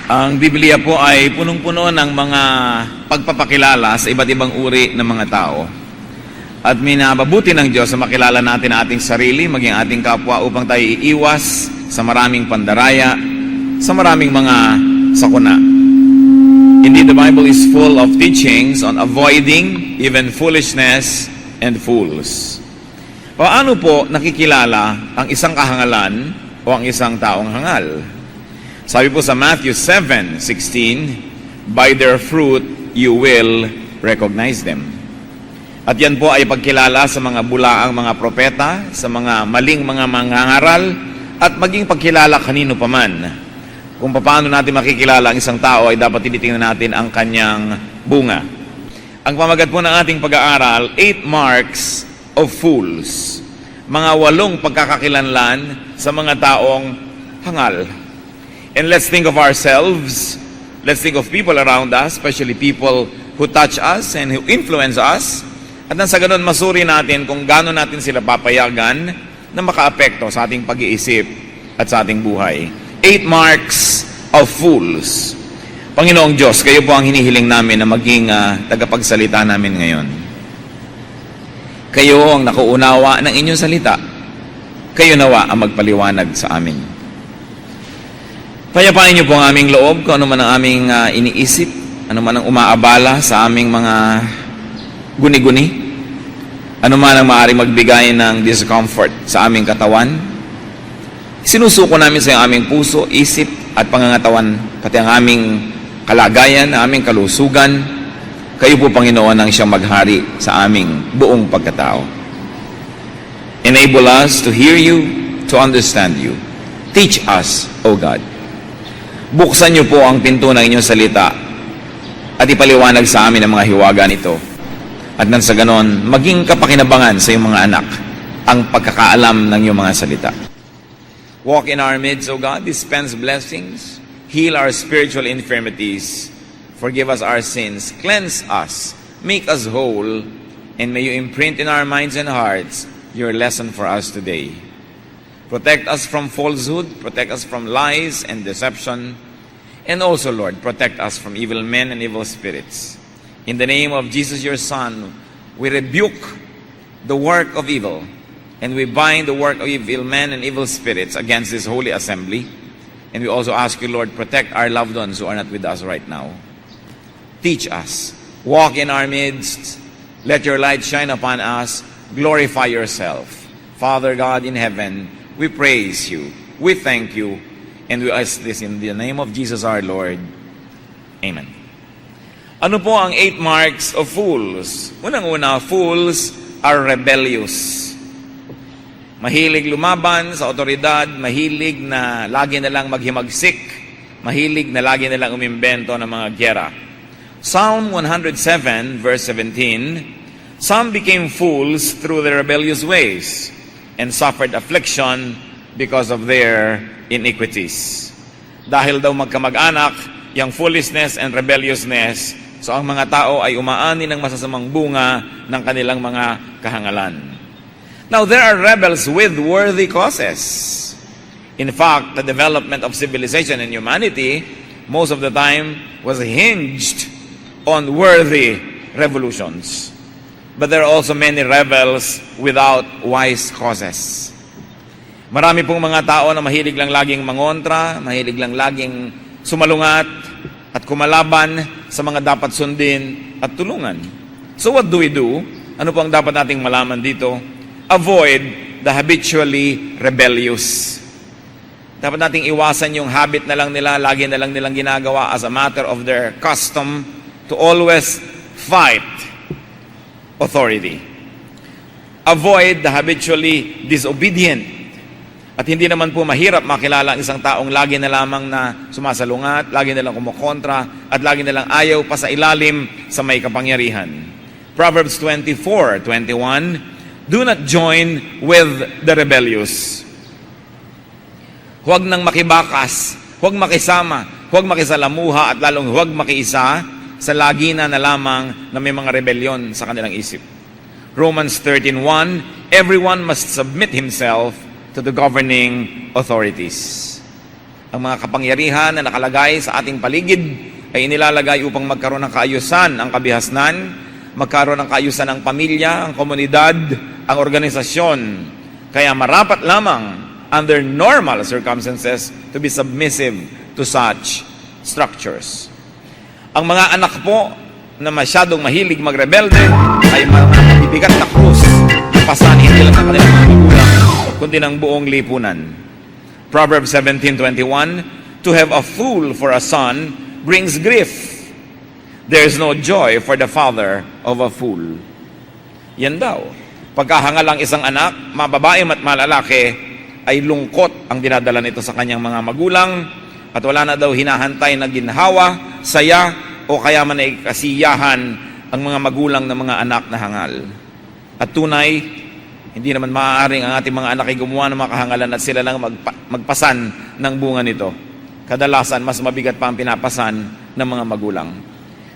Ang Biblia po ay punong-puno ng mga pagpapakilala sa iba't ibang uri ng mga tao. At minabubuti ng Diyos na makilala natin ang ating sarili, maging ating kapwa upang tayo iiwas sa maraming pandaraya, sa maraming mga sakuna. Indeed, the Bible is full of teachings on avoiding even foolishness and fools. Paano po nakikilala ang isang kahangalan o ang isang taong hangal? Sabi po sa Matthew 7:16, "By their fruit you will recognize them." At yan po ay pagkilala sa mga bulaang mga propeta, sa mga maling mga mangangaral, at maging pagkilala kanino paman. Kung paano natin makikilala ang isang tao ay dapat tinitingnan natin ang kanyang bunga. Ang pamagat po ng ating pag-aaral, 8 marks of fools. Mga 8 pagkakakilanlan sa mga taong hangal. And let's think of ourselves. Let's think of people around us, especially people who touch us and who influence us. At nang sa ganun, masuri natin kung gaano natin sila papayagan na makaapekto sa ating pag-iisip at sa ating buhay. 8 marks of fools. Panginoong Diyos, kayo po ang hinihiling namin na maging tagapagsalita namin ngayon. Kayo ang nakaunawa ng inyong salita. Kayo nawa ang magpaliwanag sa amin. Payapain niyo po ang aming loob, kung ano man ang aming iniisip, ano man ang umaabala sa aming mga guni-guni, ano man ang maaaring magbigay ng discomfort sa aming katawan. Sinusuko namin sa aming puso, isip at pangangatawan, pati ang aming kalagayan, aming kalusugan. Kayo po, Panginoon, ang siyang maghari sa aming buong pagkatao. Enable us to hear you, to understand you. Teach us, O God. Buksan niyo po ang pinto ng inyong salita at ipaliwanag sa amin ang mga hiwaga nito. At nang sa ganon, maging kapakinabangan sa iyong mga anak ang pagkakaalam ng iyong mga salita. Walk in our midst, O God, dispense blessings, heal our spiritual infirmities, forgive us our sins, cleanse us, make us whole, and may you imprint in our minds and hearts your lesson for us today. Protect us from falsehood, protect us from lies and deception, and also, Lord, protect us from evil men and evil spirits. In the name of Jesus, your Son, we rebuke the work of evil, and we bind the work of evil men and evil spirits against this holy assembly. And we also ask you, Lord, protect our loved ones who are not with us right now. Teach us, walk in our midst, let your light shine upon us, glorify yourself. Father God in heaven, we praise you, we thank you, and we ask this in the name of Jesus our Lord. Amen. Ano po ang 8 marks of fools? Unang-una, fools are rebellious. Mahilig lumaban sa otoridad, mahilig na lagi na lang maghimagsik, mahilig na lagi na lang umimbento ng mga gyera. Psalm 107 verse 17, "Some became fools through their rebellious ways, and suffered affliction because of their iniquities." Dahil daw magkamag-anak, yung foolishness and rebelliousness, so ang mga tao ay umaani ng masasamang bunga ng kanilang mga kahangalan. Now, there are rebels with worthy causes. In fact, the development of civilization and humanity, most of the time, was hinged on worthy revolutions. But there are also many rebels without wise causes. Marami pong mga tao na mahilig lang laging mangontra, mahilig lang laging sumalungat at kumalaban sa mga dapat sundin at tulungan. So what do we do? Ano po ang dapat nating malaman dito? Avoid the habitually rebellious. Dapat nating iwasan yung habit na lang nila, lagi na lang nilang ginagawa as a matter of their custom to always fight authority. Avoid the habitually disobedient. At hindi naman po mahirap makilala ang isang taong lagi na lamang na sumasalungat, lagi na lang kumukontra, at lagi na lang ayaw pa sa ilalim sa may kapangyarihan. Proverbs 24:21, "Do not join with the rebellious." Huwag nang makibakas, huwag makisama, huwag makisalamuha, at lalong huwag makiisa sa lagi na lamang na may mga rebelyon sa kanilang isip. Romans 13:1, "Everyone must submit himself to the governing authorities." Ang mga kapangyarihan na nakalagay sa ating paligid ay inilalagay upang magkaroon ng kaayusan ang kabihasnan, magkaroon ng kaayusan ang pamilya, ang komunidad, ang organisasyon. Kaya marapat lamang under normal circumstances to be submissive to such structures. Ang mga anak po na masyadong mahilig magrebelde ay mga bibigat na krus na pasan hindi lang ng kanilang mga magulang, kundi ng buong lipunan. Proverbs 17:21, to have a fool for a son brings grief. There is no joy for the father of a fool. Yan daw. Pagkahangal ang isang anak, mababae at malalaki, ay lungkot ang dinadala nito sa kanyang mga magulang at wala na daw hinahantay na ginhawa, saya, o kaya man ay kasiyahan ang mga magulang ng mga anak na hangal. At tunay, hindi naman maaaring ang ating mga anak ay gumawa ng mga kahangalan at sila lang magpasan ng bunga nito. Kadalasan, mas mabigat pa ang pinapasan ng mga magulang.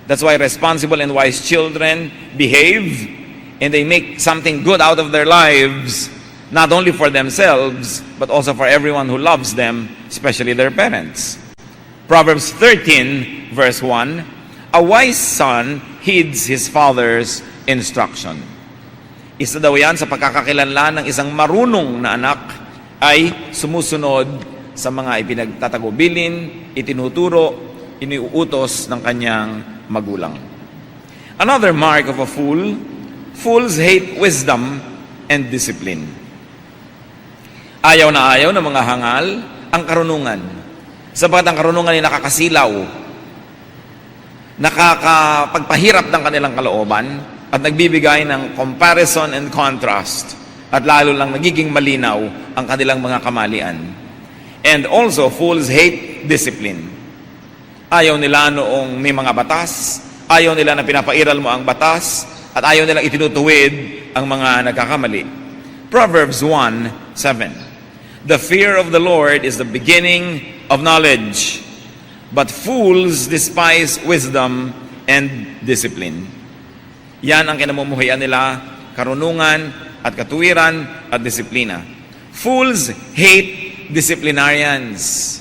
That's why responsible and wise children behave and they make something good out of their lives, not only for themselves, but also for everyone who loves them, especially their parents. Proverbs 13, verse 1, a wise son heeds his father's instruction. Isa daw yan sa pagkakakilanlan ng isang marunong na anak ay sumusunod sa mga ipinagtatagubilin, itinuturo, iniuutos ng kanyang magulang. Another mark of a fool, fools hate wisdom and discipline. Ayaw na ayaw ng mga hangal ang karunungan. Sapagat ang karunungan ay nakakasilaw, nakakapagpahirap ng kanilang kalooban, at nagbibigay ng comparison and contrast, at lalo lang nagiging malinaw ang kanilang mga kamalian. And also, fools hate discipline. Ayaw nila noong may mga batas, ayaw nila na pinapairal mo ang batas, at ayaw nilang itinutuwid ang mga nagkakamali. Proverbs 1:7. The fear of the Lord is the beginning of knowledge, but fools despise wisdom and discipline. Yan ang kinamumuhian nila, karunungan at katuwiran at disiplina. Fools hate disciplinarians.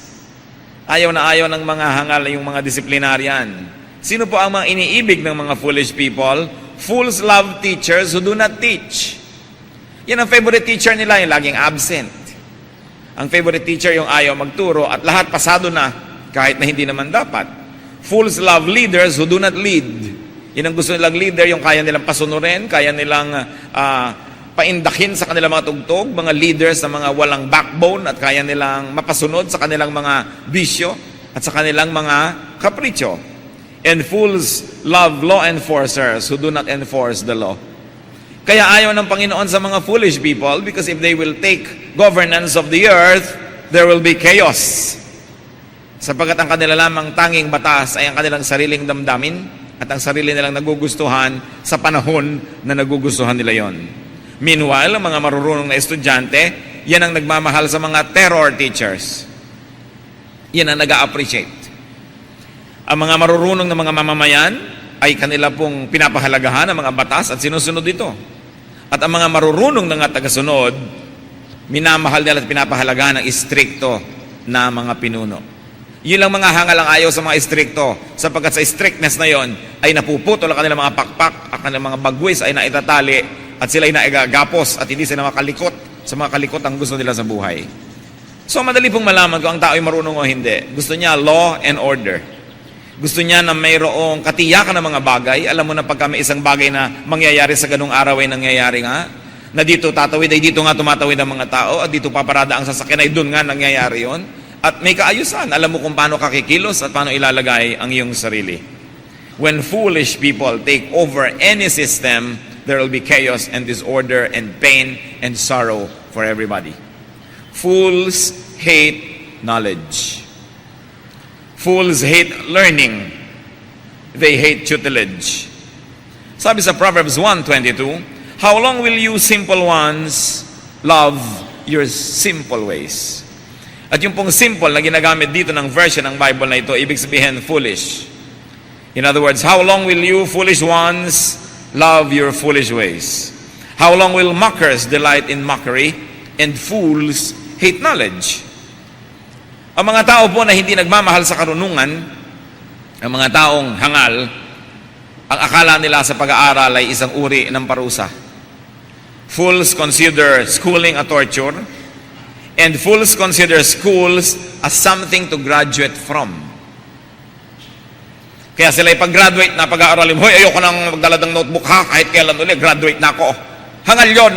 Ayaw na ayaw ng mga hangal yung mga disciplinarian. Sino po ang mga iniibig ng mga foolish people? Fools love teachers who do not teach. Yan ang favorite teacher nila, yung laging absent. Ang favorite teacher yung ayaw magturo at lahat pasado na kahit na hindi naman dapat. Fools love leaders who do not lead. Yan ang gusto nilang leader, yung kaya nilang pasunurin, kaya nilang paindakin sa kanilang mga tugtog, mga leaders na mga walang backbone at kaya nilang mapasunod sa kanilang mga bisyo at sa kanilang mga kapritsyo. And fools love law enforcers who do not enforce the law. Kaya ayaw ng Panginoon sa mga foolish people because if they will take governance of the earth, there will be chaos. Sapagkat ang kanila lamang tanging batas ay ang kanilang sariling damdamin at ang sarili nilang nagugustuhan sa panahon na nagugustuhan nila yon. Meanwhile, ang mga marurunong na estudyante, yan ang nagmamahal sa mga terror teachers. Yan ang nag-a-appreciate. Ang mga marurunong na mga mamamayan ay kanila pong pinapahalagahan ang mga batas at sinusunod ito. At ang mga marurunong na nga tagasunod, minamahal nila at pinapahalagahan ng istrikto na mga pinuno. Yun lang mga hangal ang ayaw sa mga istrikto, sapagkat sa strictness na yon ay napuputol ang kanilang mga pakpak, ang kanilang mga bagwis ay naitatali at sila ay naigagapos at hindi sila makalikot sa mga kalikot ang gusto nila sa buhay. So madali pong malaman kung ang tao ay marunong o hindi. Gusto niya law and order. Gusto niya na mayroong katiyakan ng mga bagay. Alam mo na pagka may isang bagay na mangyayari sa ganung araw ay nangyayari nga, na dito tatawid ay dito nga tumatawid ang mga tao at dito paparada ang sasakyan ay doon nga nangyayari yon. At may kaayusan. Alam mo kung paano kakikilos at paano ilalagay ang iyong sarili. When foolish people take over any system, there will be chaos and disorder and pain and sorrow for everybody. Fools hate knowledge. Fools hate learning. They hate tutelage. Sabi sa Proverbs 1:22, how long will you simple ones love your simple ways? At yung pong simple na ginagamit dito ng version ng Bible na ito, ibig sabihin foolish. In other words, how long will you foolish ones love your foolish ways? How long will mockers delight in mockery and fools hate knowledge? Ang mga tao po na hindi nagmamahal sa karunungan, ang mga taong hangal, ang akala nila sa pag-aaral ay isang uri ng parusa. Fools consider schooling a torture, and fools consider schools as something to graduate from. Kaya sila pag-graduate na pag-aaralin, hoy, ayoko nang magdala ng notebook ha, kahit kailan ulit, graduate na ako. Hangal yon.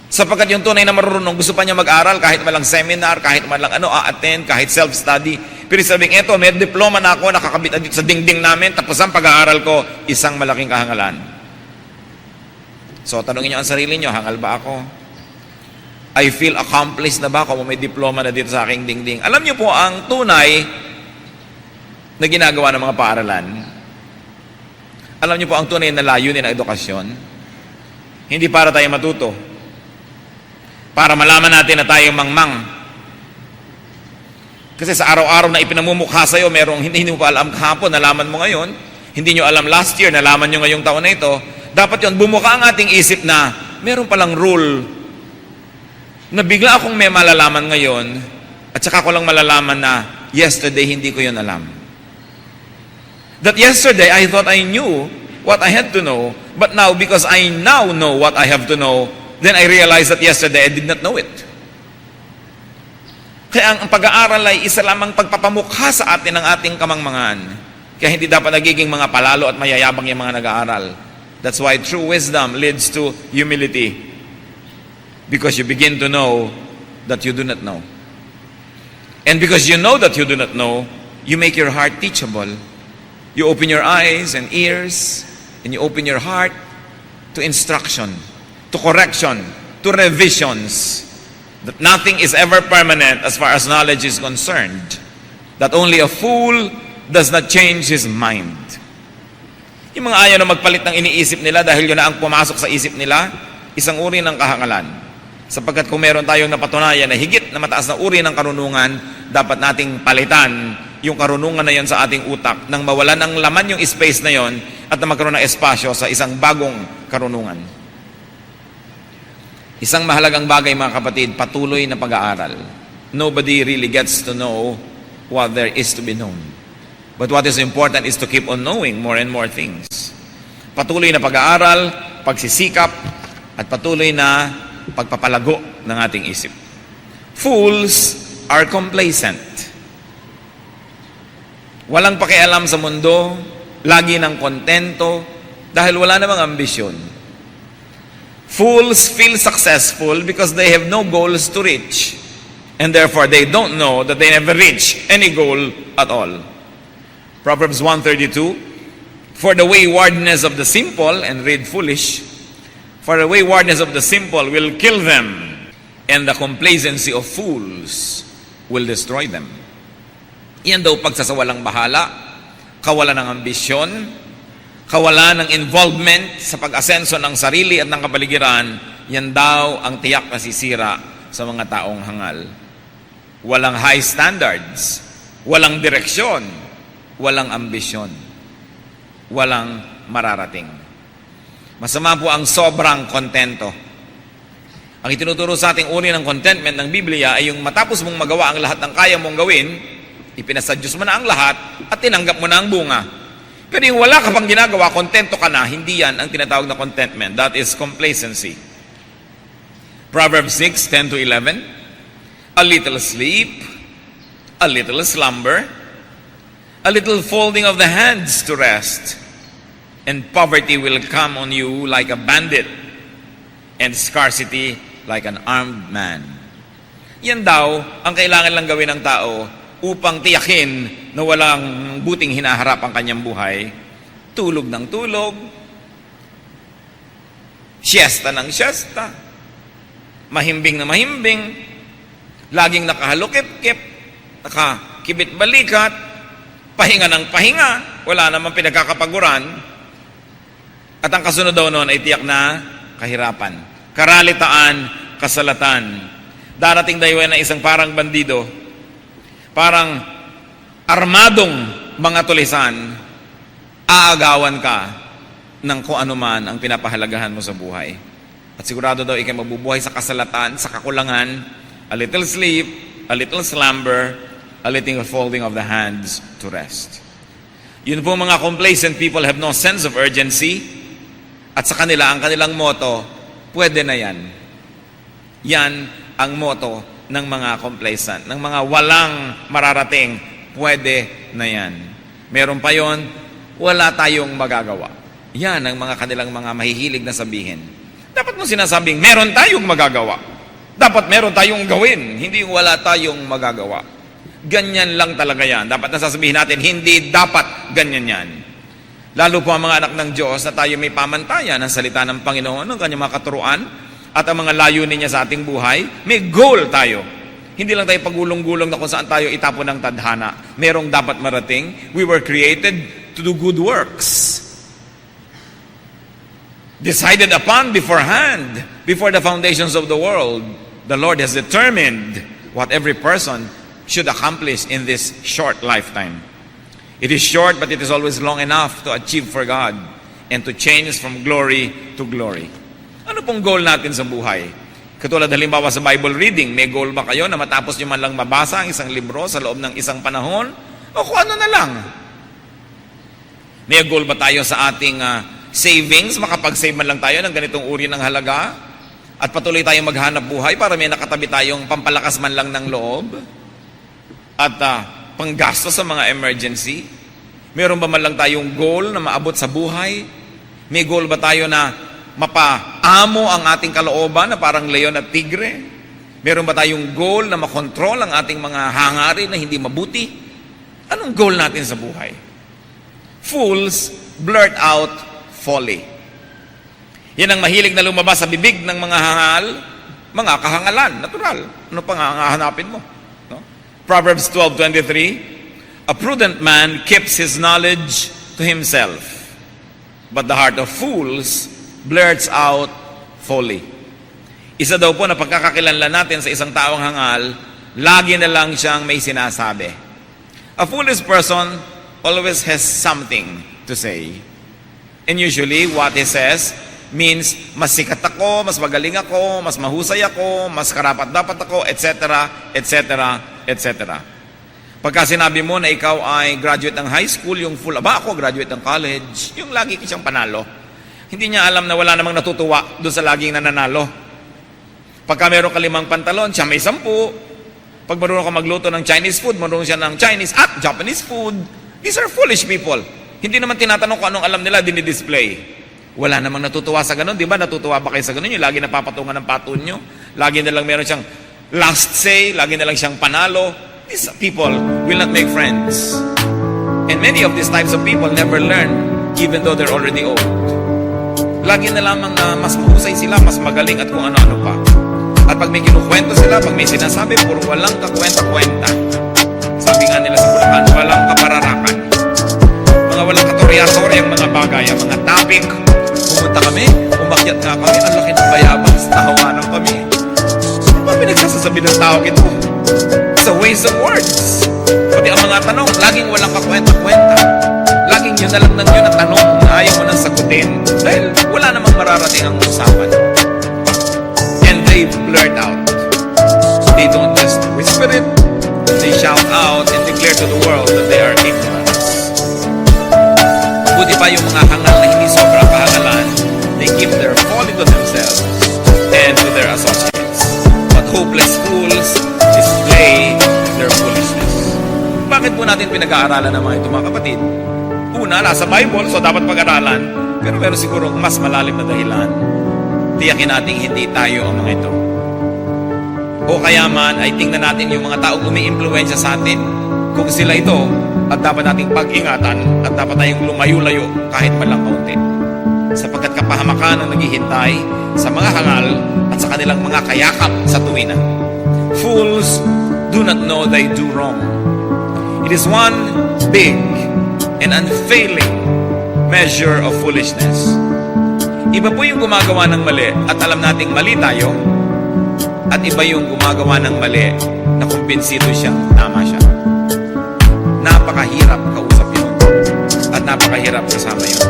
Sapagkat yung tunay na marunong, gusto pa niya mag-aral, kahit malang seminar, kahit malang a-attend, kahit self-study. Pero sabing, eto, may diploma na ako, nakakabit na dito sa dingding namin, tapos ang pag-aaral ko, isang malaking kahangalan. So, tanongin niyo ang sarili niyo, hangal ba ako? I feel accomplished na ba ako may diploma na dito sa aking dingding? Alam niyo po, ang tunay na ginagawa ng mga paaralan, alam niyo po, ang tunay na layunin ng edukasyon, hindi para tayo matuto, para malaman natin na tayo mangmang. Kasi sa araw-araw na ipinamumukha sa'yo, merong hindi mo pa alam kahapon, nalaman mo ngayon, hindi nyo alam last year, nalaman nyo ngayong taon na ito, dapat yun, bumuka ang ating isip na meron palang rule na bigla akong may malalaman ngayon at saka ko lang malalaman na yesterday hindi ko yun alam. That yesterday I thought I knew what I had to know, but now because I now know what I have to know, then I realized that yesterday I did not know it. Kaya ang pag-aaral ay isa lamang pagpapamukha sa atin ng ating kamangmangan. Kaya hindi dapat nagiging mga palalo at mayayabang yung mga nag-aaral. That's why true wisdom leads to humility. Because you begin to know that you do not know. And because you know that you do not know, you make your heart teachable. You open your eyes and ears, and you open your heart to instruction, to correction, to revisions. That nothing is ever permanent as far as knowledge is concerned. That only a fool does not change his mind. Yung mga ayaw na magpalit ng iniisip nila dahil yun na ang pumasok sa isip nila, isang uri ng kahangalan. Sapagkat kung meron tayong napatunayan na higit na mataas na uri ng karunungan, dapat nating palitan yung karunungan na yon sa ating utak nang mawalan ng laman yung space na yon at na magkaroon ng espasyo sa isang bagong karunungan. Isang mahalagang bagay, mga kapatid, patuloy na pag-aaral. Nobody really gets to know what there is to be known. But what is important is to keep on knowing more and more things. Patuloy na pag-aaral, pagsisikap, at patuloy na pagpapalago ng ating isip. Fools are complacent. Walang pakialam sa mundo, lagi ng kontento, dahil wala namang ambisyon. Fools feel successful because they have no goals to reach, and therefore they don't know that they never reach any goal at all. Proverbs 1:32, for the waywardness of the simple, and read foolish, for the waywardness of the simple will kill them, and the complacency of fools will destroy them. Yan daw pagsasawalang bahala, kawalan ng ambisyon, kawalan ng involvement sa pag-asenso ng sarili at ng kapaligiran, yan daw ang tiyak na sisira sa mga taong hangal. Walang high standards, walang direksyon, walang ambisyon, walang mararating. Masama po ang sobrang kontento. Ang itinuturo sa ating uri ng contentment ng Biblia ay yung matapos mong magawa ang lahat ng kaya mong gawin, ipinasadyos mo na ang lahat at tinanggap mo na ang bunga. Pero yung wala ka pang ginagawa, kontento ka na, hindi yan ang tinatawag na contentment. That is complacency. Proverbs 6:10-11, a little sleep, a little slumber, a little folding of the hands to rest, and poverty will come on you like a bandit, and scarcity like an armed man. Yan daw ang kailangan lang gawin ng tao upang tiyakin na walang buting hinaharap ang kanyang buhay. Tulog ng tulog, siesta ng siesta, mahimbing na mahimbing, laging nakahalukip-kip, nakakibit-balikat, pahinga ng pahinga, wala namang pinagkakapaguran, at ang kasunod daw noon ay tiyak na kahirapan, karalitaan, kasalatan. Darating daw na isang parang bandido, parang armadong mga tulisan, aagawan ka ng kung ano man ang pinapahalagahan mo sa buhay. At sigurado daw ikay mabubuhay sa kasalatan, sa kakulangan, a little sleep, a little slumber, a little folding of the hands to rest. Yun po mga complacent people have no sense of urgency. At sa kanila, ang kanilang motto, pwede na yan. Yan ang motto ng mga complacent, ng mga walang mararating, pwede na yan. Meron pa yon, wala tayong magagawa. Yan ang mga kanilang mga mahihilig na sabihin. Dapat mo sinasabing, meron tayong magagawa. Dapat meron tayong gawin, hindi wala tayong magagawa. Ganyan lang talaga yan. Dapat nasasabihin natin, hindi dapat ganyan yan. Lalo po ang mga anak ng Diyos na tayo may pamantayan ng salita ng Panginoon, ng kanyang mga katuruan, at ang mga layunin niya sa ating buhay, may goal tayo. Hindi lang tayo pagulong-gulong na kung saan tayo itapon ng tadhana. Merong dapat marating. We were created to do good works. Decided upon beforehand, before the foundations of the world, the Lord has determined what every person should accomplish in this short lifetime. It is short, but it is always long enough to achieve for God and to change from glory to glory. Ano pong goal natin sa buhay? Katulad halimbawa sa Bible reading, may goal ba kayo na matapos nyo man lang mabasa ang isang libro sa loob ng isang panahon? O kung ano na lang? May goal ba tayo sa ating savings? Makapag-save man lang tayo ng ganitong uri ng halaga? At patuloy tayong maghanap buhay para may nakatabi tayong pampalakas man lang ng loob? At panggasto sa mga emergency? Meron ba man lang tayong goal na maabot sa buhay? May goal ba tayo na mapaamo ang ating kalooban na parang leon at tigre? Meron ba tayong goal na makontrol ang ating mga hangarin na hindi mabuti? Anong goal natin sa buhay? Fools blurt out folly. Yan ang mahilig na lumabas sa bibig ng mga hangal, mga kahangalan, natural. Ano pang hahanapin mo? No? Proverbs 12:23, a prudent man keeps his knowledge to himself, but the heart of fools blurts out folly. Isa daw po na pagkakakilanlan natin sa isang taong hangal, lagi na lang siyang may sinasabi. A foolish person always has something to say. And usually, what he says means, mas sikat ako, mas magaling ako, mas mahusay ako, mas karapat-dapat ako, etc., etc., etc. Pagka sinabi mo na ikaw ay graduate ng high school, yung full, ako graduate ng college, yung lagi siyang panalo. Hindi niya alam na wala namang natutuwa doon sa laging nananalo. Pagka meron ka 5 pantalon, siya may 10. Pag marunong ka magluto ng Chinese food, marunong siya ng Chinese at Japanese food. These are foolish people. Hindi naman tinatanong kung anong alam nila, dinidisplay. Wala namang natutuwa sa ganun, di ba? Natutuwa ba kayo sa ganun? Yung lagi napapatungan ng patun nyo. Lagi na lang meron siyang last say, lagi na lang siyang panalo. These people will not make friends. And many of these types of people never learn, even though they're already old. Lagi na lamang na mas mahusay sila, mas magaling at kung ano-ano pa. At pag may kinukwento sila, pag may sinasabi, puro walang kakwenta-kwenta. Sabi nga nila sa Bulacan, walang kapararakan. Mga walang katorya-torya ang mga bagay, ang mga topic. Pumunta kami, umakyat nga kami, ang laki ng bayabas, tahawanan kami. Ano ba pinagsasasabi ng tao ito? It's a waste of words. Pati ang mga tanong, laging walang kakwenta-kwenta. Laging yun na lang ng yun ang tanong na ayaw mo nang sagutin. Dahil wala namang mararating ang usapan. And they blurt out. They don't just whisper it. They shout out and declare to the world that they are ignorant. Buti pa yung mga hangal na hindi sobrang kahangalan, they keep their folly to themselves and to their associates. But hopeless fools display their foolishness. Bakit po natin pinag-aaralan ng mga ito, mga kapatid? Una, nasa Bible, so dapat pag-aralan. Pero meron siguro mas malalim na dahilan. Tiyakin natin hindi tayo ang mga ito. O kaya man ay tingnan natin yung mga taong umi-impluwensya sa atin. Kung sila ito, at dapat nating pag-ingatan at dapat tayong lumayo-layo kahit malang kaunti. Sapagkat kapahamakan ang naghihintay sa mga hangal at sa kanilang mga kayakap sa tuwinan. Fools do not know they do wrong. It is one big and unfailing measure of foolishness. Iba po yung gumagawa ng mali at alam nating mali tayo, at iba yung gumagawa ng mali na kumbinsido siyang tama siya. Napakahirap kausap yun at napakahirap kasama yun.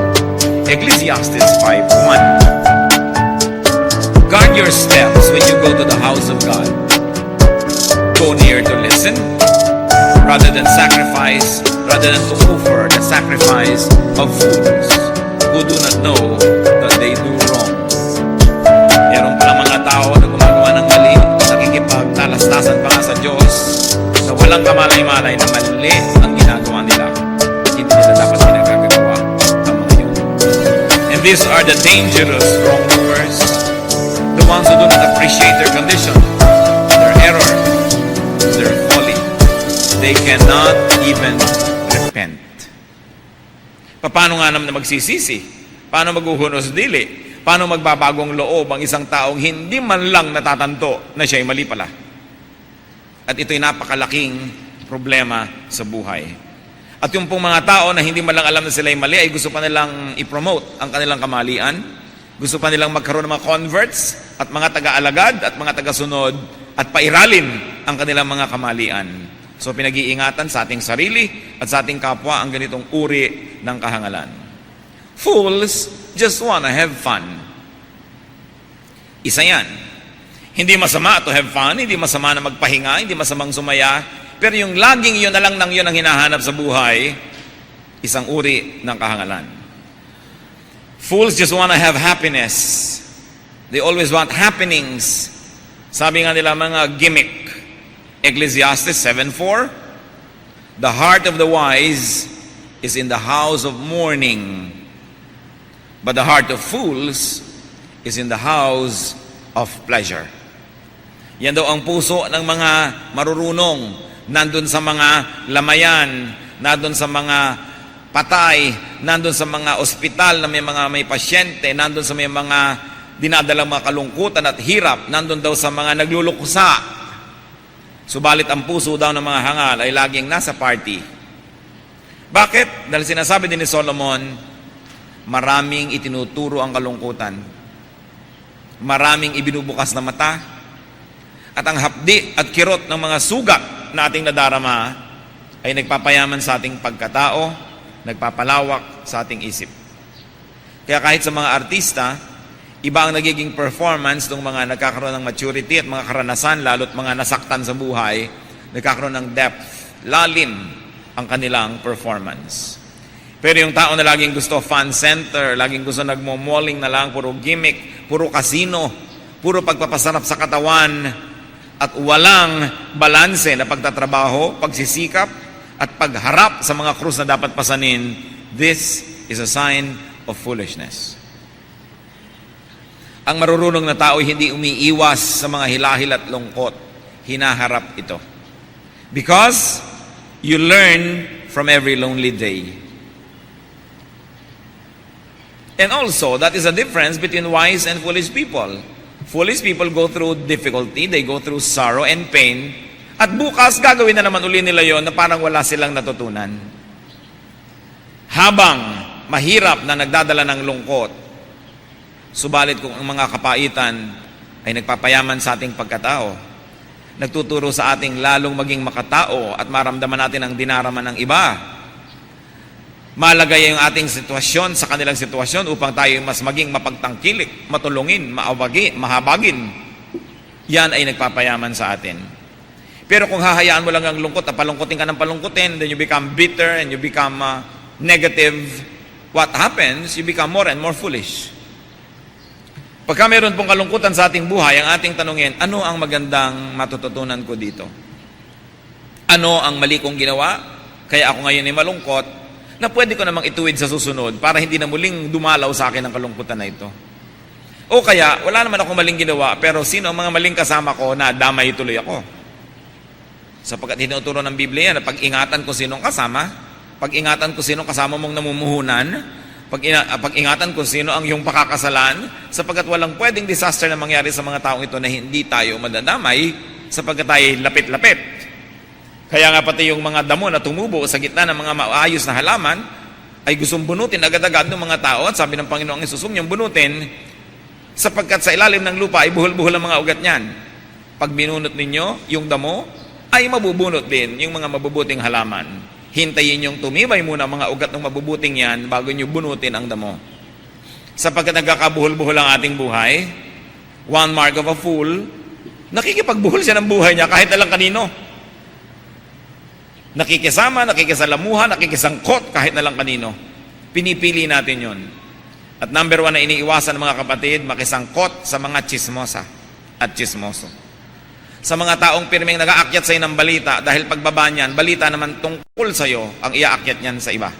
Ecclesiastes 5:1. Guard your steps when you go to the house of God. go near to listen, rather than to offer the sacrifice of fools who do not know that they do wrong. Meron palang mga tao na gumagawa ng mali, nakikipagtalastasan pa nga sa Diyos, na walang kamalay-malay na mali ang ginagawa nila. Hindi nila dapat ginagagawa ang mga yun. And these are the dangerous wrongdoers, the ones who do not appreciate their condition, their error, their folly. They cannot even repent. Paano nga naman na magsisisi? Paano maghuhunos dili? Paano magbabagong loob ang isang taong hindi man lang natatanto na siya'y mali pala? At ito'y napakalaking problema sa buhay. At yung pong mga tao na hindi man lang alam na sila'y mali ay gusto pa nilang i-promote ang kanilang kamalian. Gusto pa nilang magkaroon ng mga converts at mga taga-alagad at mga taga-sunod at pairalin ang kanilang mga kamalian. So pinag-iingatan sa ating sarili at sa ating kapwa ang ganitong uri ng kahangalan. Fools just wanna have fun. Isa yan. Hindi masama to have fun, hindi masama na magpahinga, hindi masamang sumaya, pero yung laging yun na lang nang yun ang hinahanap sa buhay, isang uri ng kahangalan. Fools just wanna have happiness. They always want happenings. Sabi nga nila mga gimmick. Ecclesiastes 7:4, the heart of the wise is in the house of mourning, but the heart of fools is in the house of pleasure. Yan daw ang puso ng mga marurunong, nandun sa mga lamayan, nandun sa mga patay, nandun sa mga ospital na may pasyente, nandun sa may mga dinadalang mga kalungkutan at hirap, nandun daw sa mga nagluluksa. Subalit ang puso daw ng mga hangal ay laging nasa party. Bakit? Dahil sinasabi din ni Solomon, maraming itinuturo ang kalungkutan. Maraming ibinubukas na mata. At ang hapdi at kirot ng mga sugat na ating nadarama ay nagpapayaman sa ating pagkatao, nagpapalawak sa ating isip. Kaya kahit sa mga artista, iba ang nagiging performance ng mga nagkakaroon ng maturity at mga karanasan, lalo't mga nasaktan sa buhay, nagkakaroon ng depth, lalim ang kanilang performance. Pero yung tao na laging gusto fan center, laging gusto nagmo-malling na lang, puro gimmick, puro casino, puro pagpapasarap sa katawan, at walang balanse na pagtatrabaho, pagsisikap, at pagharap sa mga krus na dapat pasanin, this is a sign of foolishness. Ang marurunong na tao hindi umiiwas sa mga hilahil at lungkot. Hinaharap ito. Because you learn from every lonely day. And also, that is a difference between wise and foolish people. Foolish people go through difficulty, they go through sorrow and pain, at bukas gagawin na naman uli nila yon na parang wala silang natutunan. Habang mahirap na nagdadala ng lungkot, subalit kung ang mga kapaitan ay nagpapayaman sa ating pagkatao, nagtuturo sa ating lalong maging makatao at maramdaman natin ang dinaraman ng iba, malagay ang ating sitwasyon sa kanilang sitwasyon upang tayo mas maging mapagtangkilik, matulungin, mahabagin, yan ay nagpapayaman sa atin. Pero kung hahayaan mo lang ang lungkot at palungkutin ka ng palungkutin, then you become bitter and you become negative, what happens? You become more and more foolish. Pagka meron pong kalungkutan sa ating buhay, ang ating tanungin, ano ang magandang matututunan ko dito? Ano ang mali kong ginawa? Kaya ako ngayon ay malungkot, na pwede ko namang ituwid sa susunod para hindi na muling dumalaw sa akin ang kalungkutan na ito. O kaya, wala naman akong maling ginawa, pero sino ang mga maling kasama ko na damay tuloy ako? Sapagkat tinuturo ng Biblia yan, pag-ingatan ko sinong kasama, pag-ingatan ko sinong kasama mong namumuhunan, pag-ingatan kung sino ang iyong pakakasalan, sapagkat walang pwedeng disaster na mangyari sa mga taong ito na hindi tayo madadamay, sapagkat tayo lapit-lapit. Kaya nga pati yung mga damo na tumubo sa gitna ng mga maayos na halaman, ay gustong bunutin agad-agad ng mga tao, at sabi ng Panginoong Hesus, huwag niyong bunutin, sapagkat sa ilalim ng lupa ay buhol-buhol ang mga ugat niyan. Pag binunot ninyo yung damo, ay mabubunot din yung mga mabubuting halaman. Hintayin yung tumibay muna mga ugat ng mabubuting yan bago nyo bunutin ang damo. Sapagkat nagkakabuhol-buhol ang ating buhay, one mark of a fool, Nakikipagbuhol siya ng buhay niya kahit na lang kanino. Nakikisama, nakikisalamuha, nakikisangkot kahit na lang kanino. Pinipili natin yon. At number 1 na iniiwasan ng mga kapatid, makisangkot sa mga chismosa at chismoso. Sa mga taong pirmeng nag-aakyat sa'yo ng balita, dahil pagbaba niyan, balita naman tungkol sa'yo ang iaakyat niyan sa iba.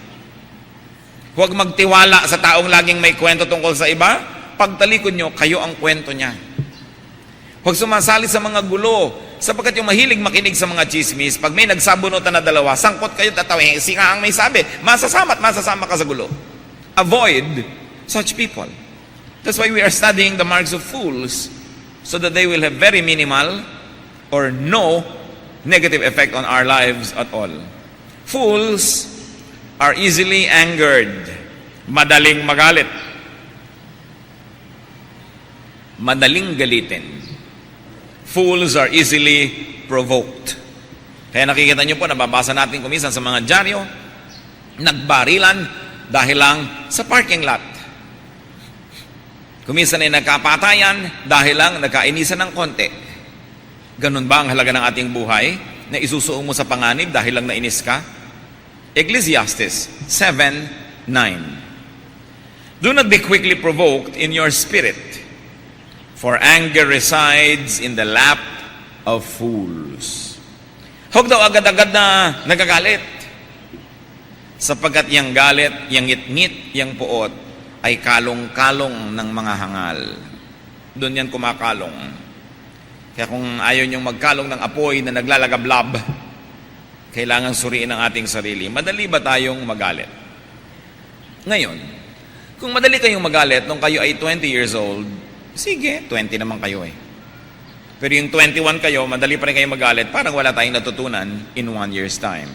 Huwag magtiwala sa taong laging may kwento tungkol sa iba. Pagtalikod nyo, kayo ang kwento niya. Huwag sumasali sa mga gulo, sapagkat yung mahilig makinig sa mga chismis, pag may nagsabunutan na dalawa, sangkot kayo, tatawin, singa ang may sabi, masasama ka sa gulo. Avoid such people. That's why we are studying the marks of fools, so that they will have very minimal or no negative effect on our lives at all. Fools are easily angered, madaling magalit, madaling galitin. Fools are easily provoked. Kaya nakikita nyo po, nababasa natin kumisan sa mga dyaryo, nagbarilan dahil lang sa parking lot. Kumisan ay nagkapatayan dahil lang nagkainisan ng konti. Ganun ba ang halaga ng ating buhay na isusuong mo sa panganib dahil lang nainis ka? Ecclesiastes 7:9. Do not be quickly provoked in your spirit, for anger resides in the lap of fools. Huwag daw agad-agad na nagagalit, sapagkat yang galit, yang ngit-ngit, yang puot, ay kalong-kalong ng mga hangal. Doon yan kumakalong. Kaya kung ayaw niyong magkalong ng apoy na naglalagablab, kailangan suriin ang ating sarili. Madali ba tayong magalit? Ngayon, kung madali kayong magalit nung kayo ay 20 years old, sige, 20 naman kayo eh. Pero yung 21 kayo, madali pa rin kayong magalit, parang wala tayong natutunan in 1 year's time.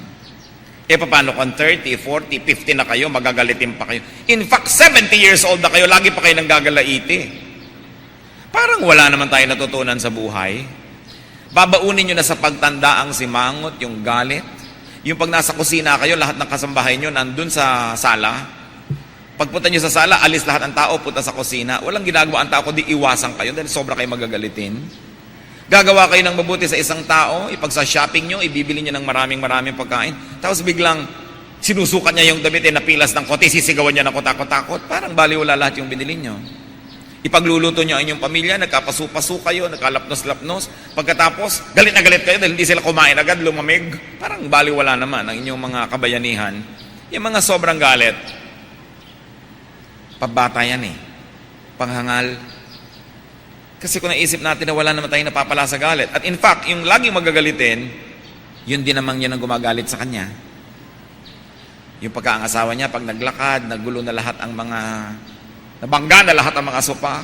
E paano kung 30, 40, 50 na kayo, magagalitin pa kayo? In fact, 70 years old na kayo, lagi pa kayo nang gagalaiti. Parang wala naman tayo natutunan sa buhay. Babaunin nyo na sa pagtanda ang simangot, yung galit. Yung pag nasa kusina kayo, lahat ng kasambahay nyo nandun sa sala. Pagpunta nyo sa sala, alis lahat ng tao, punta sa kusina. Walang ginagawa ang tao, kundi iwasan kayo dahil sobra kayo magagalitin. Gagawa kayo ng mabuti sa isang tao, ipag sa shopping nyo, ibibili nyo ng maraming pagkain. Tapos biglang sinusukat niya yung damit, napilas ng kote, sisigawan niya ng kotakot-takot. Parang baliwala lahat yung binili nyo. Ipagluluto niyo ang inyong pamilya, nagkapasupaso kayo, nagkalapnos-lapnos. Pagkatapos, galit na galit kayo dahil hindi sila kumain agad, lumamig. Parang baliwala naman ang inyong mga kabayanihan. Yung mga sobrang galit, pabata yan eh. Panghangal. Kasi kung naisip natin na wala naman tayong napapala sa galit. At in fact, yung laging magagalitin, yun din naman yan ang gumagalit sa kanya. Yung pagkaangasawa niya, pag naglakad, nagulo na lahat ang mga... Nabangga na lahat ang mga sopa.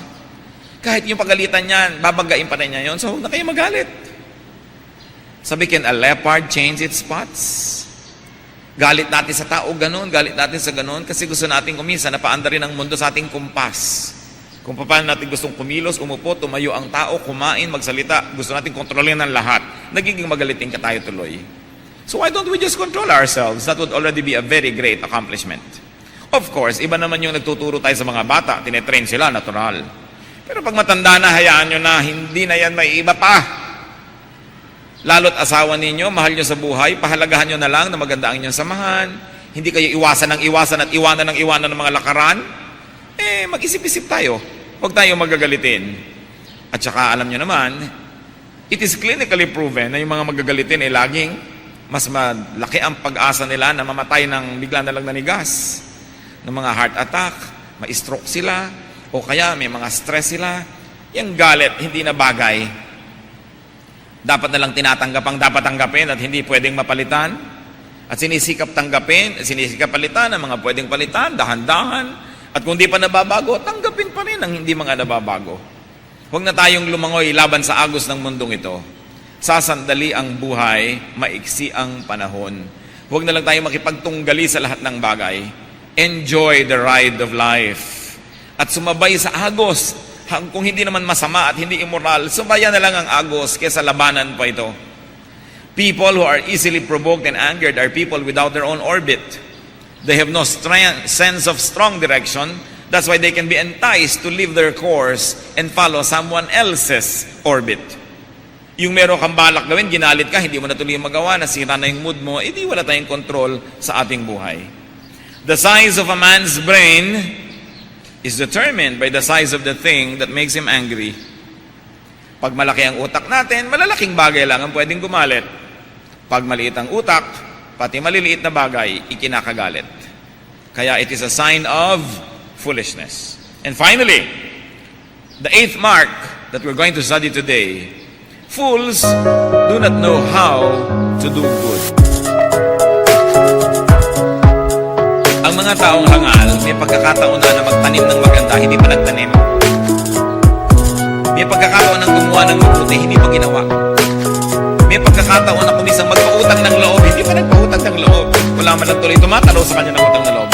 Kahit yung pagalitan niya, babanggain pa rin niya yun. So, huwag na kayo magalit. Sabi, can a leopard change its spots? Galit natin sa tao, ganun. Galit natin sa ganun. Kasi gusto natin kuminsan, napaanda rin ang mundo sa ating kumpas. Kung paano natin gustong kumilos, umupo, tumayo ang tao, kumain, magsalita. Gusto natin kontrolin ng lahat. Nagiging magalitin ka tayo tuloy. So, why don't we just control ourselves? That would already be a very great accomplishment. Of course, iba naman yung nagtuturo tayo sa mga bata, tinetrain sila, natural. Pero pag matanda na, hayaan nyo na, hindi na yan may iba pa. Lalo't asawa ninyo, mahal nyo sa buhay, pahalagahan nyo na lang na maganda ang inyong samahan, hindi kayo iwasan at iwanan ng mga lakaran, mag-isip-isip tayo. Huwag tayo magagalitin. At saka alam nyo naman, it is clinically proven na yung mga magagalitin ay laging mas malaki ang pag-asa nila na mamatay ng bigla na lang nanigas. Ng mga heart attack, ma-stroke sila, o kaya may mga stress sila. Yung galit, hindi na bagay. Dapat na lang tinatanggap ang dapat tanggapin at hindi pwedeng mapalitan. At sinisikap tanggapin, sinisikap palitan ang mga pwedeng palitan, dahan-dahan. At kung di pa nababago, tanggapin pa rin ang hindi mga nababago. Huwag na tayong lumangoy laban sa agos ng mundong ito. Sasandali ang buhay, maiksi ang panahon. Huwag na lang tayong makipagtunggali sa lahat ng bagay. Enjoy the ride of life. At sumabay sa agos. Kung hindi naman masama at hindi immoral, subayan na lang ang agos kaysa labanan pa ito. People who are easily provoked and angered are people without their own orbit. They have no sense of strong direction. That's why they can be enticed to leave their course and follow someone else's orbit. Yung meron kang balak gawin, ginalit ka, hindi mo na tuloy magawa, nasira na yung mood mo, edi wala tayong control sa ating buhay. The size of a man's brain is determined by the size of the thing that makes him angry. Pag malaki ang utak natin, malalaking bagay lang ang pwedeng gumalit. Pag maliit ang utak, pati maliliit na bagay, ikinakagalit. Kaya it is a sign of foolishness. And finally, the eighth mark that we're going to study today, fools do not know how to do good. Ang mga taong hangal, may pagkakataon na magtanim ng maganda, hindi pa nagtanim. May pagkakataon ng gumawa ng mabuti, hindi pa ginawa. May pagkakataon na kumisang magpautang ng loob, hindi pa nagpautang ng loob. Wala man lang tuloy tumatalo sa kanya ng utang na loob.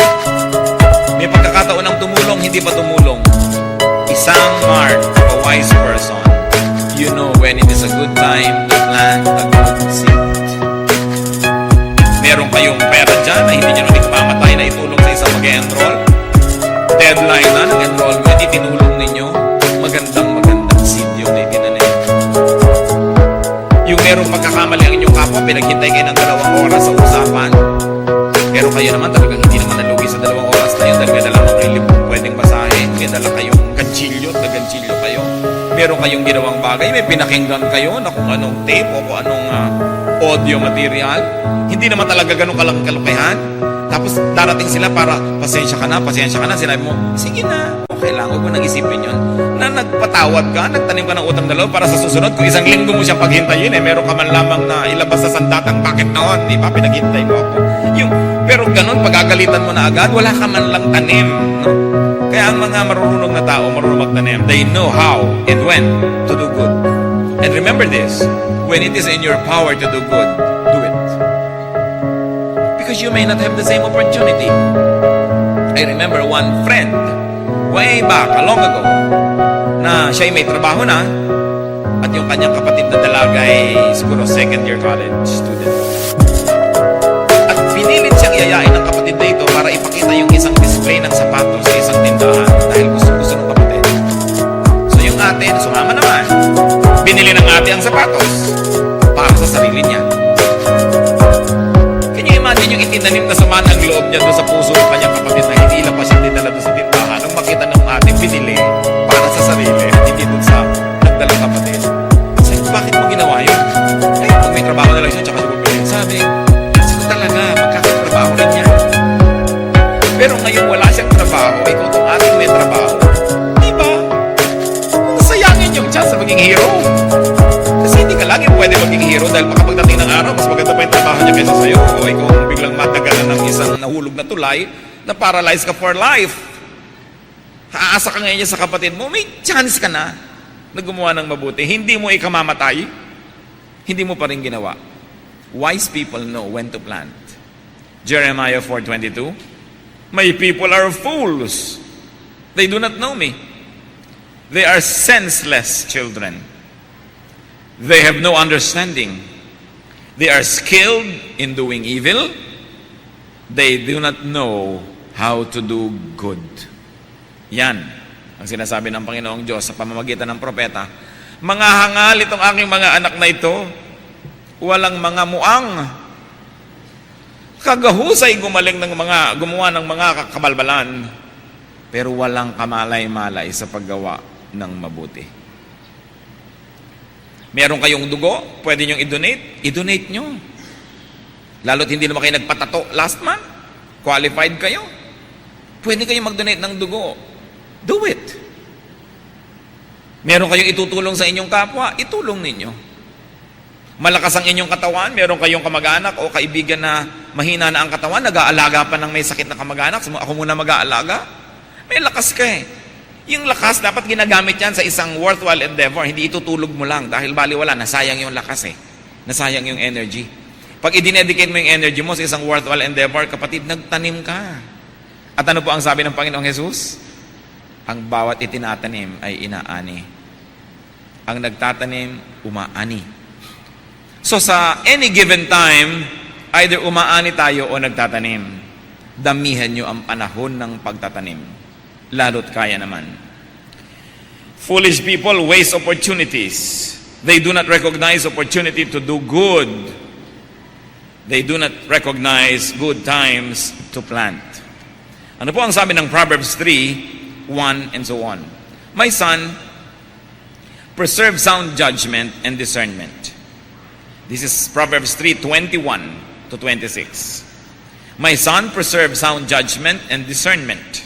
May pagkakataon ng tumulong, hindi pa tumulong. Isang mark of a wise person. You know when it is a good time to plant a good seed. Meron kayong pera dyan na hindi nyo na mamatay na itulong sa isang mag-enroll. Deadline na ng enrollment, itinulong ninyo. Magandang seed yun na itinanim. Yung merong pagkakamali ang inyong kapwa, pinaghintay kayo ng 2 oras sa usapan. Pero kayo naman talagang hindi naman nalugi sa 2 oras na yun dahil may dala kayong libong pwedeng basahin, may dala kayong ganchilyo kayo. Meron kayong ginawang bagay, may pinakinggan kayo na kung anong tape o kung anong audio material. Hindi naman talaga ganun kalukihan. Tapos darating sila para, pasensya ka na. Sinabi mo, sige na, okay lang, huwag mo nang isipin yun. Na nagpatawad ka, nagtanim ka ng utang na loob para sa susunod. Kung isang linggo mo siyang paghintayin, meron ka man lamang na ilabas sa sandatang, bakit noon? Di ba? Pinaghintay mo ako. Pero ganun, pagagalitan mo na agad, wala ka man lang tanim. No? Kaya ang mga marunong na tao, marunong magtanim, they know how and when to do good. And remember this, when it is in your power to do good, do it. Because you may not have the same opportunity. I remember one friend, way back, long ago, na siya'y may trabaho na, at yung kanyang kapatid na dalaga ay siguro second year college student. At pinilit siyang iayain ng kapatid na ito para ipakita yung isang display ng sapatos sa isang tindahan dahil gusto ng kapatid. So yung ate, sumama naman. Binili ng ate ang sapatos para sa sarili niya. Can you imagine yung itinanim na sumana ang loob niya doon sa puso ng kanyang kapatid na hindi lang pa siya dinala doon sa tindahan nung makita ng ate binili para sa sarili at hindi doon sa nagdalang kapatid. Sabi ko, bakit mo ginawa yun? Kung may trabaho na lang siya tsaka siya bumili. Sabi ko talaga, magkakatrabaho rin niya. Pero ngayon wala siyang trabaho, ikaw itong ating may trabaho. Diba? Sayangin yung chance na maging hero. Kasi hindi ka lagi pwede maging hero dahil baka pagdating ng araw, mas maganda pa yung trabaho niya kaysa sa'yo. O ikaw biglang matagalan ng isang nahulog na tulay na paralyzed ka for life. Aasa ka ngayon sa kapatid mo, may chance ka na gumawa ng mabuti. Hindi mo ikamamatay, hindi mo pa rin ginawa. Wise people know when to plant. Jeremiah 4:22, my people are fools. They do not know me. They are senseless children. They have no understanding. They are skilled in doing evil. They do not know how to do good. Yan ang sinasabi ng Panginoong Diyos sa pamamagitan ng propeta. Mga hangal itong aking mga anak na ito, walang mga muang, kagahusay gumawa ng mga kabalbalan, pero walang kamalay-malay sa paggawa ng mabuti. Meron kayong dugo, pwede nyo i-donate nyo. Lalo't hindi naman kayo nagpatato last month, qualified kayo. Pwede kayong mag-donate ng dugo. Do it. Meron kayong itutulong sa inyong kapwa, itulong ninyo. Malakas ang inyong katawan, meron kayong kamag-anak o kaibigan na mahina na ang katawan, nag-aalaga pa ng may sakit na kamag-anak, ako muna mag-aalaga. May lakas ka eh. Yung lakas, dapat ginagamit yan sa isang worthwhile endeavor, hindi itutulog mo lang dahil baliwala, nasayang yung lakas eh. Nasayang yung energy. Pag i-dedicate mo yung energy mo sa isang worthwhile endeavor, kapatid, nagtanim ka. At ano po ang sabi ng Panginoong Jesus? Ang bawat itinatanim ay inaani. Ang nagtatanim, umaani. So sa any given time, either umaani tayo o nagtatanim. Damihan nyo ang panahon ng pagtatanim. Lalo't kaya naman. Foolish people waste opportunities They do not recognize opportunity to do good. They do not recognize good times to plant. Ano po ang sabi ng Proverbs 3:1 and so on? My son, preserve sound judgment and discernment. This is Proverbs 3:21 to 26. My son, preserve sound judgment and discernment.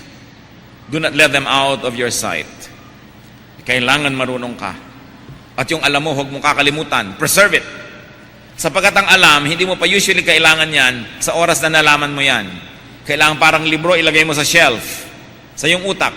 Do not let them out of your sight. Kailangan marunong ka. At yung alam mo, huwag mong kakalimutan. Preserve it. Sapagkat ang alam, hindi mo pa usually kailangan yan sa oras na nalaman mo yan. Kailangan parang libro, ilagay mo sa shelf, sa iyong utak.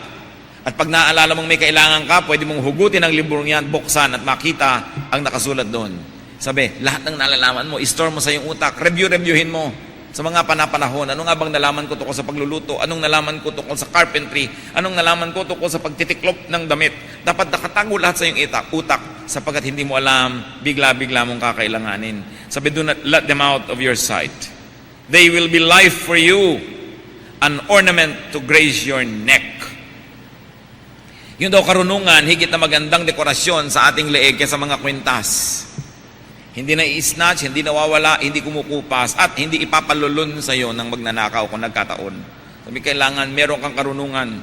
At pag naaalala mong may kailangan ka, pwede mong hugutin ang librong yan, buksan at makita ang nakasulat doon. Sabi, lahat ng nalalaman mo, i-store mo sa iyong utak, reviewin mo. Sa mga panapanahon, ano nga bang nalaman ko tungkol sa pagluluto? Anong nalaman ko tungkol sa carpentry? Anong nalaman ko tungkol sa pagtitiklop ng damit? Dapat nakatago lahat sa iyong utak sapagkat hindi mo alam, bigla-bigla mong kakailanganin. Sabi, do not let them out of your sight. They will be life for you, an ornament to grace your neck. Yun daw karunungan, higit na magandang dekorasyon sa ating leeg kaysa mga kwintas. Hindi na i-snatch, hindi nawawala, hindi kumukupas, at hindi ipapalulun sa iyo ng magnanakaw kung nagkataon. Sabi, kailangan meron kang karunungan.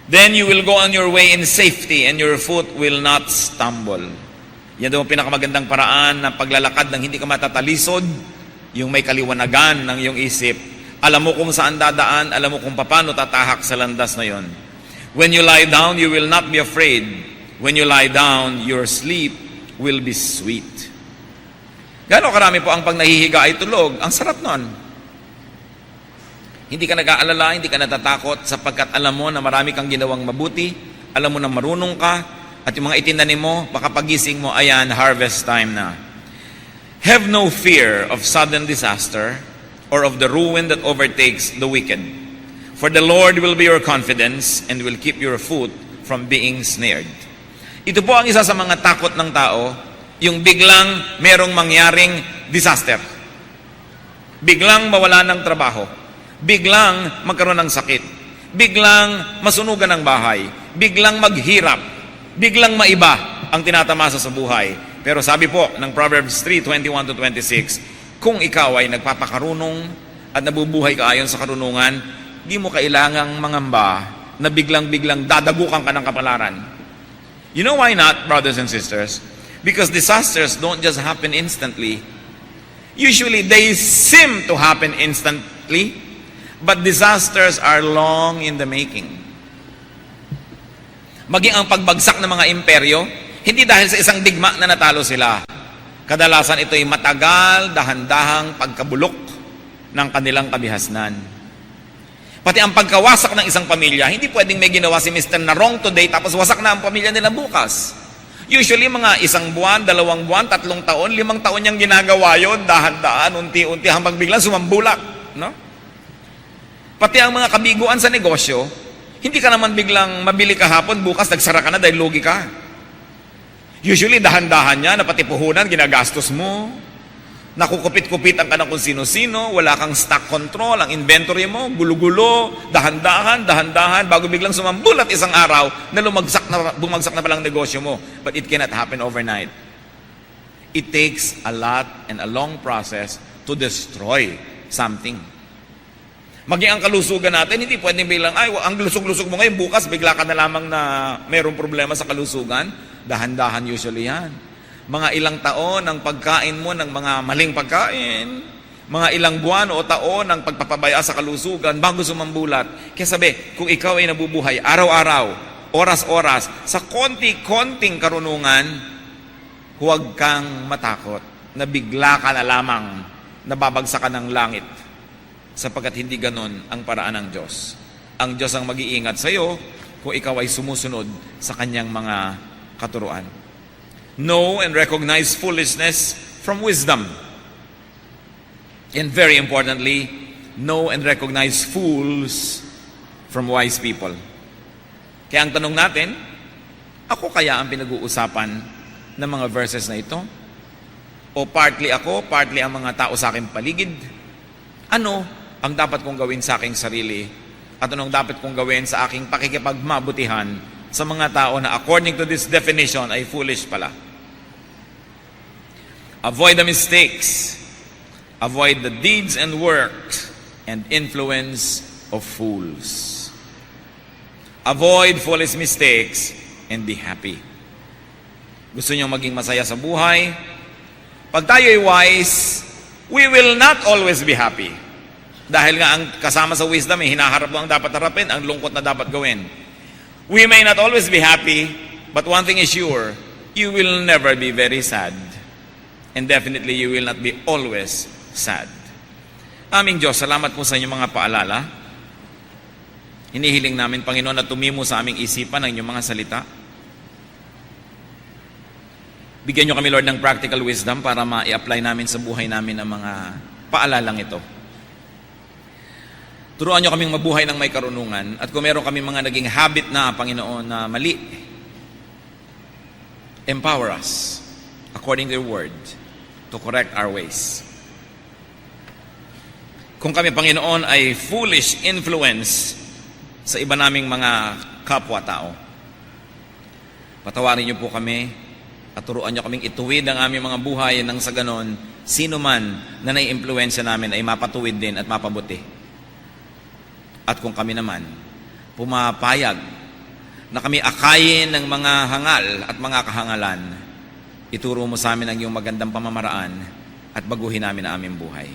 Then you will go on your way in safety and your foot will not stumble. Yan daw ang pinakamagandang paraan ng paglalakad ng hindi ka matatalisod, yung may kaliwanagan ng iyong isip. Alam mo kung saan dadaan, alam mo kung paano tatahak sa landas na yon. When you lie down, you will not be afraid. When you lie down, your sleep will be sweet. Gano'ng karami po ang pag nahihiga ay tulog? Ang sarap nun. Hindi ka nag-aalala, hindi ka natatakot sapagkat alam mo na marami kang ginawang mabuti, alam mo na marunong ka, at yung mga itinanim mo, baka pagising mo, ayan, harvest time na. Have no fear of sudden disaster or of the ruin that overtakes the wicked. For the Lord will be your confidence and will keep your foot from being snared. Ito po ang isa sa mga takot ng tao, yung biglang merong mangyaring disaster. Biglang mawala ng trabaho. Biglang magkaroon ng sakit. Biglang masunugan ng bahay. Biglang maghirap. Biglang maiba ang tinatamasa sa buhay. Pero sabi po ng Proverbs 3:21 to 26, kung ikaw ay nagpapakarunong at nabubuhay ka ayon sa karunungan, di mo kailangang mangamba na biglang-biglang dadagukan ka ng kapalaran. You know why not, brothers and sisters? Because disasters don't just happen instantly. Usually, they seem to happen instantly, but disasters are long in the making. Maging ang pagbagsak ng mga imperyo, hindi dahil sa isang digma na natalo sila. Kadalasan ito'y matagal, dahan-dahang pagkabulok ng kanilang kabihasnan. Pati ang pagkawasak ng isang pamilya, hindi pwedeng may ginawa si Mr. na wrong today, tapos wasak na ang pamilya nila bukas. Usually, mga 1 buwan, 2 buwan, 3 taon, 5 taon niyang ginagawa yun, dahan-dahan, unti-unti, hanggang biglang sumambulak. No? Pati ang mga kabiguan sa negosyo, hindi ka naman biglang mabili kahapon, bukas nagsara ka na dahil lugi ka. Usually, dahan-dahan niya, na pati puhunan, ginagastos mo. Nakukupit-kupitan ka na kung sino-sino, wala kang stock control, ang inventory mo, gulo-gulo, dahan-dahan, bago biglang sumambulat isang araw na bumagsak na palang negosyo mo. But it cannot happen overnight. It takes a lot and a long process to destroy something. Maging ang kalusugan natin, hindi pwedeng biglang, ay, ang lusog-lusog mo ngayon, bukas bigla ka na lamang na mayroong problema sa kalusugan. Dahan-dahan usually yan. Mga ilang taon ang pagkain mo ng mga maling pagkain, mga ilang buwan o taon ang pagpapabaya sa kalusugan bago sumambulat. Kaya sabi, kung ikaw ay nabubuhay araw-araw, oras-oras, sa konti-konting karunungan, huwag kang matakot na bigla ka na lamang nababagsakan ng langit sapagkat hindi ganon ang paraan ng Diyos. Ang Diyos ang mag-iingat sa iyo kung ikaw ay sumusunod sa kanyang mga katuruan. Know and recognize foolishness from wisdom. And very importantly, know and recognize fools from wise people. Kaya ang tanong natin, ako kaya ang pinag-uusapan ng mga verses na ito? O partly ako, partly ang mga tao sa aking paligid? Ano ang dapat kong gawin sa aking sarili? At anong dapat kong gawin sa aking pakikipagmabutihan sa mga tao na according to this definition ay foolish pala? Avoid the mistakes. Avoid the deeds and works and influence of fools. Avoid foolish mistakes and be happy. Gusto niyo maging masaya sa buhay? Pag tayo'y wise, we will not always be happy. Dahil nga ang kasama sa wisdom, hinaharap mo ang dapat harapin, ang lungkot na dapat gawin. We may not always be happy, but one thing is sure, you will never be very sad. And definitely, you will not be always sad. Aming Diyos, salamat po sa inyong mga paalala. Hinihiling namin, Panginoon, na tumimo sa aming isipan ang inyong mga salita. Bigyan nyo kami, Lord, ng practical wisdom para ma-i-apply namin sa buhay namin ang mga paalalang ito. Turuan nyo kaming mabuhay ng may karunungan at kung meron kami mga naging habit na, Panginoon, na mali, empower us according to your word to correct our ways. Kung kami, Panginoon, ay foolish influence sa iba naming mga kapwa-tao, patawarin niyo po kami at turuan niyo kaming ituwid ang aming mga buhay nang sa ganon, sino man na nai-impluensya namin ay mapatuwid din at mapabuti. At kung kami naman, pumapayag na kami akayin ng mga hangal at mga kahangalan, ituro mo sa amin ang iyong magandang pamamaraan at baguhin namin ang aming buhay.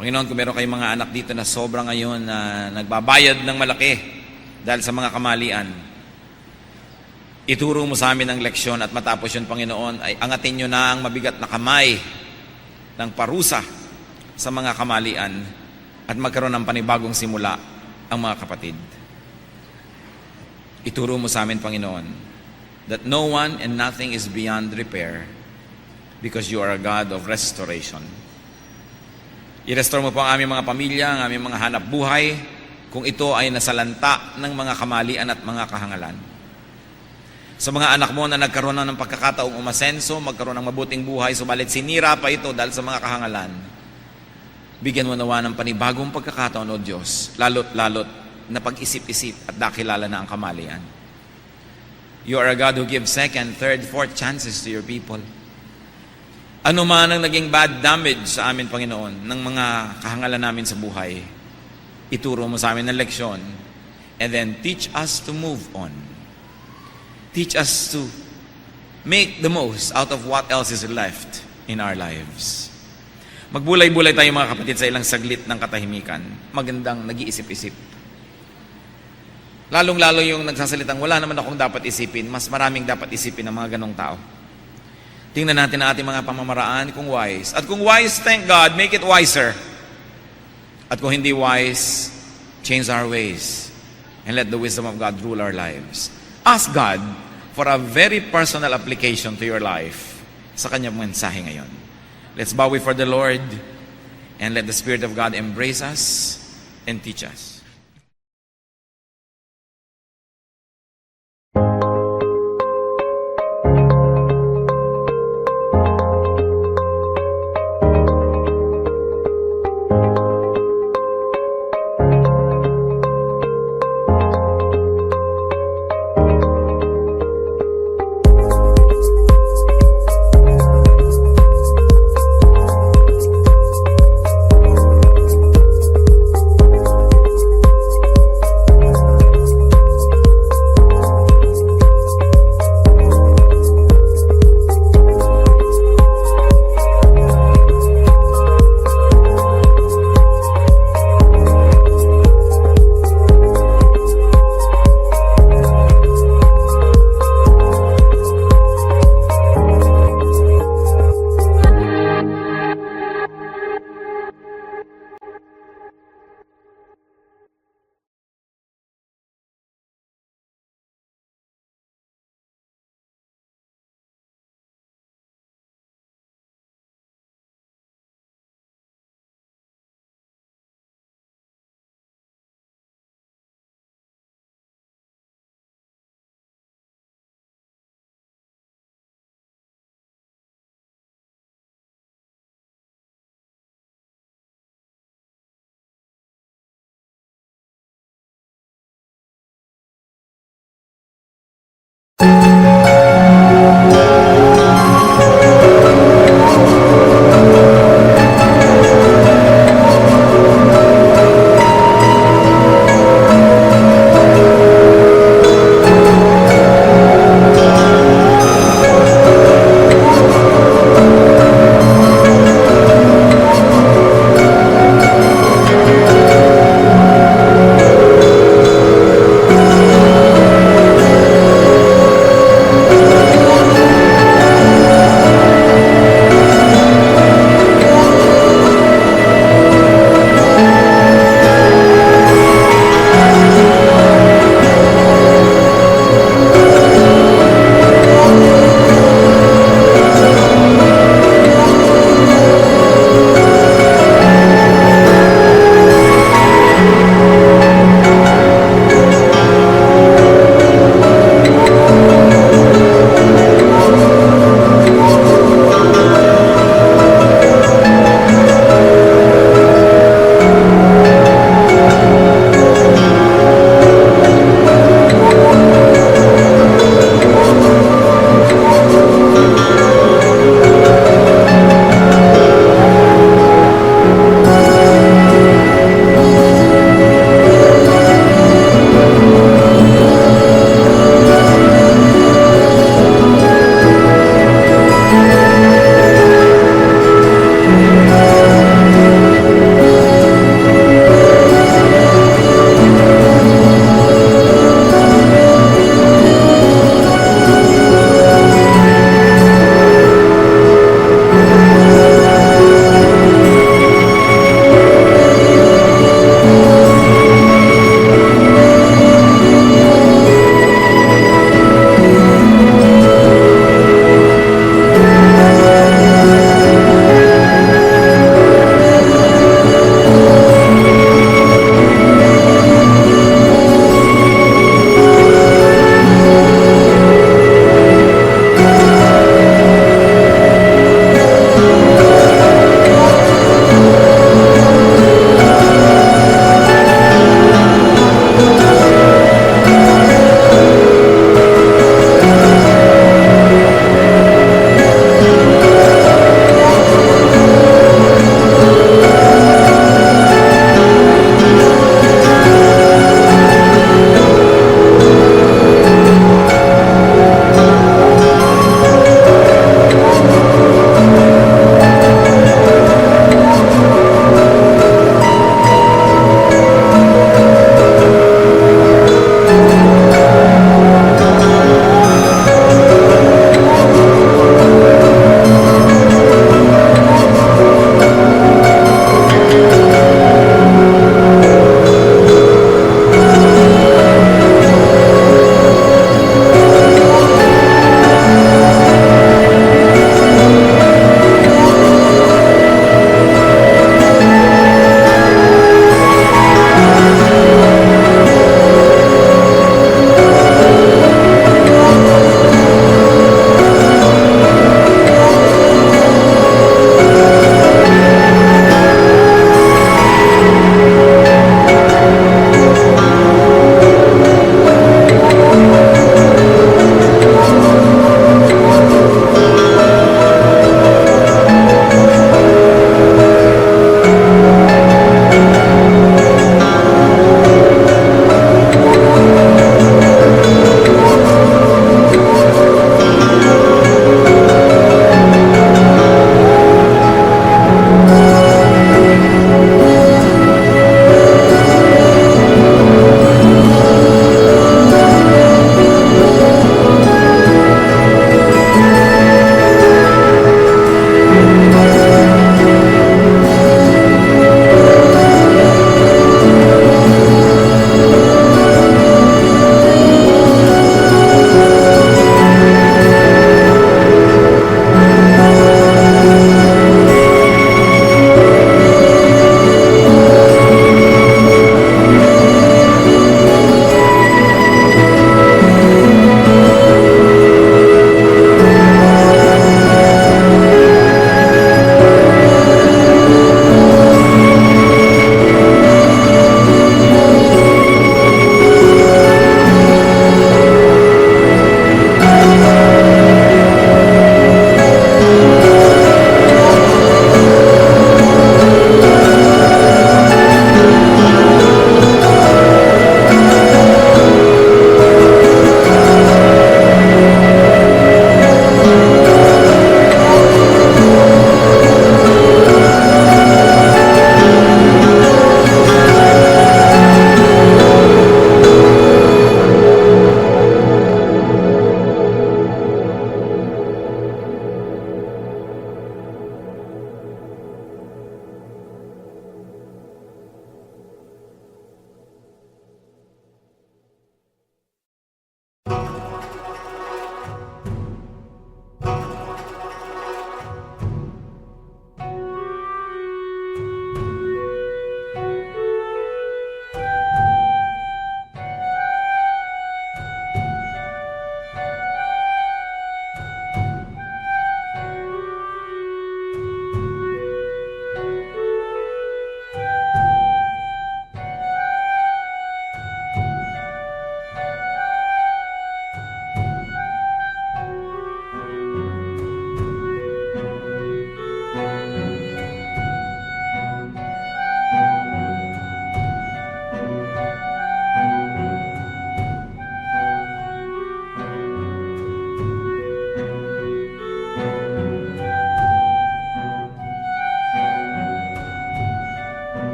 Panginoon, kung meron kayong mga anak dito na sobra ngayon na nagbabayad ng malaki dahil sa mga kamalian, ituro mo sa amin ang leksyon at matapos yun, Panginoon, ay angatin nyo na ang mabigat na kamay ng parusa sa mga kamalian at magkaroon ng panibagong simula ang mga kapatid. Ituro mo sa amin, Panginoon, that no one and nothing is beyond repair because you are a God of restoration. I-restore mo po ang aming mga pamilya, ang aming mga hanap buhay, kung ito ay nasalanta ng mga kamalian at mga kahangalan. Sa mga anak mo na nagkaroon ng pagkakataong umasenso, magkaroon ng mabuting buhay, subalit sinira pa ito dahil sa mga kahangalan, bigyan mo nawa ng panibagong pagkakataon, O Diyos, lalot-lalot na pag-isip-isip at dakilala na ang kamalian. You are a God who gives second, third, fourth chances to your people. Ano man ang naging bad damage sa amin, Panginoon, ng mga kahangalan namin sa buhay, ituro mo sa amin ng leksyon, and then teach us to move on. Teach us to make the most out of what else is left in our lives. Magbulay-bulay tayo, mga kapatid, sa ilang saglit ng katahimikan. Magandang nag-iisip-isip. Lalong-lalo yung nagsasalitang wala naman akong dapat isipin, mas maraming dapat isipin ng mga ganong tao. Tingnan natin ang ating mga pamamaraan kung wise. At kung wise, thank God, make it wiser. At kung hindi wise, change our ways and let the wisdom of God rule our lives. Ask God for a very personal application to your life sa kanyang mensahe ngayon. Let's bow before the Lord and let the Spirit of God embrace us and teach us.